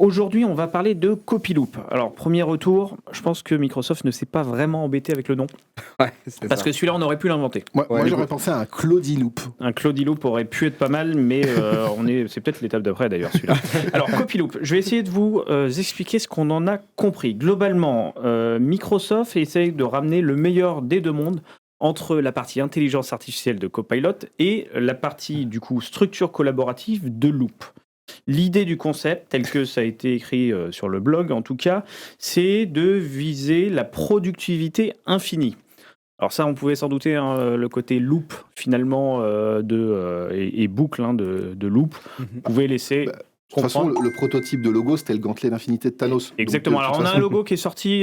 Aujourd'hui, on va parler de Copyloop. Alors, premier retour, je pense que Microsoft ne s'est pas vraiment embêté avec le nom. C'est Parce ça. que celui-là, on aurait pu l'inventer. Moi, j'aurais pensé à un Claudiloop. Un Claudiloop aurait pu être pas mal, mais c'est peut-être l'étape d'après d'ailleurs, celui-là. Alors, Copyloop, je vais essayer de vous expliquer ce qu'on en a compris. Globalement, Microsoft essaye de ramener le meilleur des deux mondes entre la partie intelligence artificielle de Copilot et la partie, du coup, structure collaborative de Loop. L'idée du concept, tel que ça a été écrit sur le blog en tout cas, c'est de viser la productivité infinie. Alors ça, on pouvait s'en douter, hein, le côté loop finalement et boucle de loop, vous pouvez laisser... De toute façon, le prototype de logo, c'était le gantelet d'infinité de Thanos. Exactement. Donc, Alors, on a un logo qui est sorti.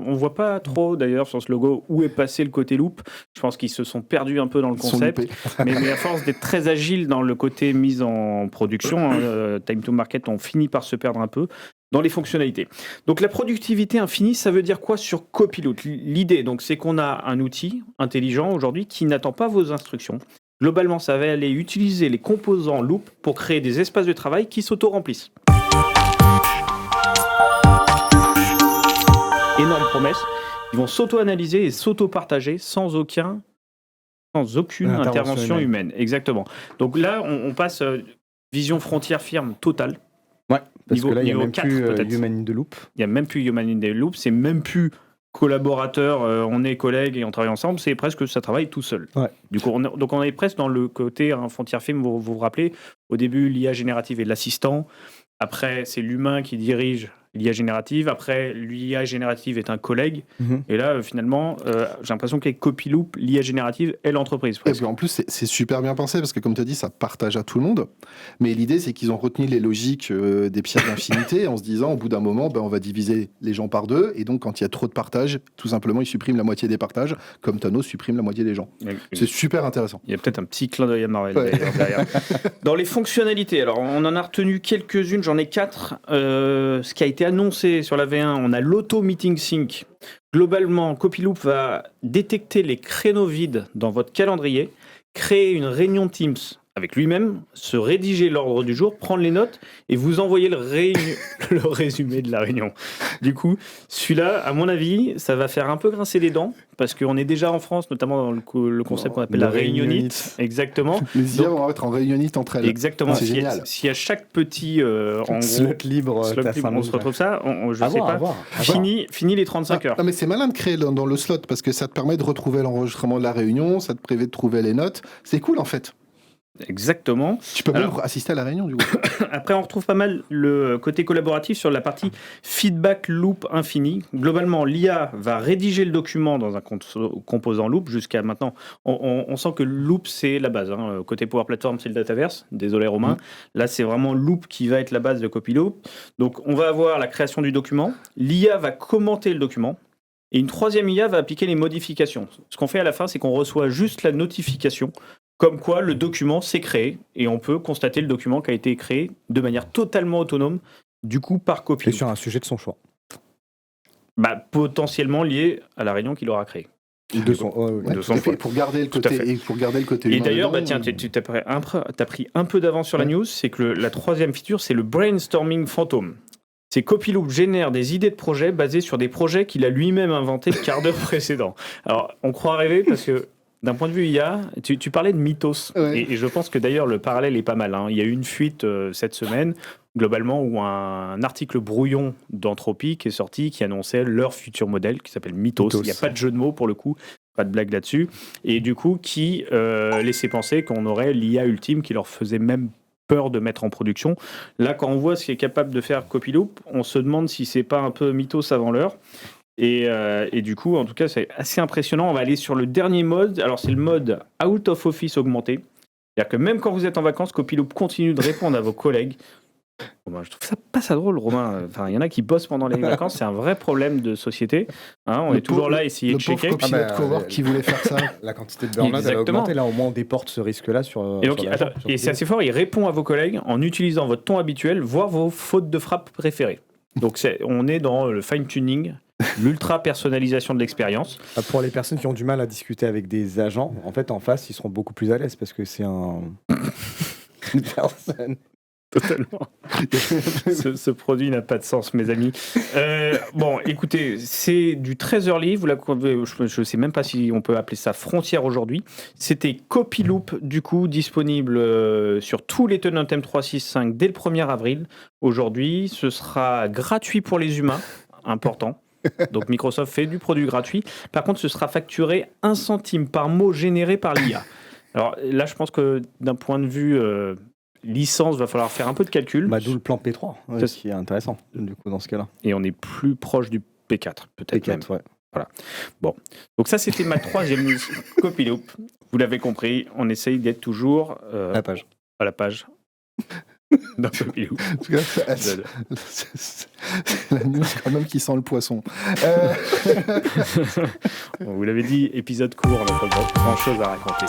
On voit pas trop, d'ailleurs, sur ce logo, où est passé le côté loop. Je pense qu'ils se sont perdus un peu dans le concept. Mais à force d'être très agile dans le côté mise en production, time to market, on finit par se perdre un peu dans les fonctionnalités. Donc, la productivité infinie, ça veut dire quoi sur Copilot ? L'idée, donc, c'est qu'on a un outil intelligent aujourd'hui qui n'attend pas vos instructions. Globalement, ça va aller utiliser les composants Loop pour créer des espaces de travail qui s'auto-remplissent. Énorme promesse. Ils vont s'auto-analyser et s'auto-partager sans aucune intervention humaine. Exactement. Donc là, on passe vision frontière firme totale. Ouais, parce que là, il n'y a même 4, plus Human in the Loop. Il n'y a même plus Human in the Loop. C'est même plus collaborateurs, on est collègues et on travaille ensemble, c'est presque ça travaille tout seul. Ouais. Du coup, on est presque dans le côté frontière film, vous vous rappelez, au début, l'IA générative est l'assistant, après, c'est l'humain qui dirige l'IA générative, après, l'IA générative est un collègue, et là, finalement, j'ai l'impression qu'avec Copyloop, l'IA générative est l'entreprise. Et puis en plus, c'est super bien pensé, parce que comme tu as dit, ça partage à tout le monde, mais l'idée, c'est qu'ils ont retenu les logiques des pierres d'infinité, en se disant, au bout d'un moment, on va diviser les gens par deux, et donc, quand il y a trop de partage, tout simplement, ils suppriment la moitié des partages, comme Thanos supprime la moitié des gens. C'est super intéressant. Il y a peut-être un petit clin d'œil à Marvel d'ailleurs, derrière. Dans les fonctionnalités, alors on en a retenu quelques-unes, j'en ai 4. Ce qui a été annoncé sur la V1, on a l'auto-meeting sync. Globalement, Copyloop va détecter les créneaux vides dans votre calendrier, créer une réunion Teams avec lui-même, se rédiger l'ordre du jour, prendre les notes et vous envoyer le résumé de la réunion. Du coup, celui-là, à mon avis, ça va faire un peu grincer les dents parce qu'on est déjà en France, notamment dans le concept qu'on appelle la réunionite. Exactement. Les IA vont être en réunionite entre elles. Exactement. C'est génial. Si à chaque petit slot libre, on se retrouve ça, je sais pas. Fini les 35 heures. Non, mais c'est malin de créer dans le slot parce que ça te permet de retrouver l'enregistrement de la réunion, ça te permet de trouver les notes. C'est cool en fait. Exactement. Tu peux même assister à la réunion du coup. Après, on retrouve pas mal le côté collaboratif sur la partie feedback loop infini. Globalement, l'IA va rédiger le document dans un composant loop. Jusqu'à maintenant, on sent que loop, c'est la base. Côté Power Platform, c'est le Dataverse. Désolé Romain. Là, c'est vraiment loop qui va être la base de Copyloop. Donc, on va avoir la création du document. L'IA va commenter le document. Et une troisième IA va appliquer les modifications. Ce qu'on fait à la fin, c'est qu'on reçoit juste la notification comme quoi le document s'est créé et on peut constater le document qui a été créé de manière totalement autonome, du coup par Copyloop. Et sur un sujet de son choix. Potentiellement lié à la réunion qu'il aura créée. De son choix. Pour garder le côté humain. Et d'ailleurs, tu as pris un peu d'avance sur la news, c'est que la troisième feature, c'est le brainstorming fantôme. C'est Copyloop génère des idées de projets basées sur des projets qu'il a lui-même inventés le quart d'heure précédent. Alors, on croit rêver parce que d'un point de vue IA, tu parlais de mythos. Ouais. Et je pense que d'ailleurs, le parallèle est pas mal. Il y a eu une fuite cette semaine, globalement, où un article brouillon d'Anthropic est sorti qui annonçait leur futur modèle qui s'appelle Mythos. Il n'y a pas de jeu de mots pour le coup, pas de blague là-dessus. Et du coup, qui laissait penser qu'on aurait l'IA ultime qui leur faisait même peur de mettre en production. Là, quand on voit ce qui est capable de faire Copyloop, on se demande si c'est pas un peu mythos avant l'heure. Et du coup, en tout cas, c'est assez impressionnant. On va aller sur le dernier mode. Alors, c'est le mode Out of Office augmenté. C'est-à-dire que même quand vous êtes en vacances, Copyloop continue de répondre à vos collègues. Je trouve ça pas ça drôle, Romain. Enfin, il y en a qui bossent pendant les vacances. C'est un vrai problème de société. On est toujours là à essayer de checker. Le pauvre Copilot Cowork qui voulait faire ça. La quantité de burn-out, elle a augmenté. Là, au moins, on déporte ce risque-là sur... Et c'est assez fort. Il répond à vos collègues en utilisant votre ton habituel, voire vos fautes de frappe préférées. Donc, on est dans le fine-tuning, l'ultra-personnalisation de l'expérience. Pour les personnes qui ont du mal à discuter avec des agents, en fait, en face, ils seront beaucoup plus à l'aise parce que c'est une personne Totalement. Ce produit n'a pas de sens, mes amis. Bon, écoutez, c'est du très early. Je ne sais même pas si on peut appeler ça frontière aujourd'hui. C'était Copyloop, du coup, disponible sur tous les tenants M365 dès le 1er avril. Aujourd'hui, ce sera gratuit pour les humains. Important. Donc Microsoft fait du produit gratuit. Par contre, ce sera facturé 1 centime par mot généré par l'IA. Alors là, je pense que d'un point de vue licence, va falloir faire un peu de calcul. D'où le plan P3, ce qui est intéressant, du coup, dans ce cas-là. Et on est plus proche du P4, peut-être P4, même. ouais. Voilà. Bon. Donc ça, c'était ma 3e news Copyloop. Vous l'avez compris, on essaye d'être toujours à la page. Dans Copyloop. En tout cas, c'est la news quand même qui sent le poisson. Bon, vous l'avez dit, épisode court, on n'a pas grand-chose à raconter.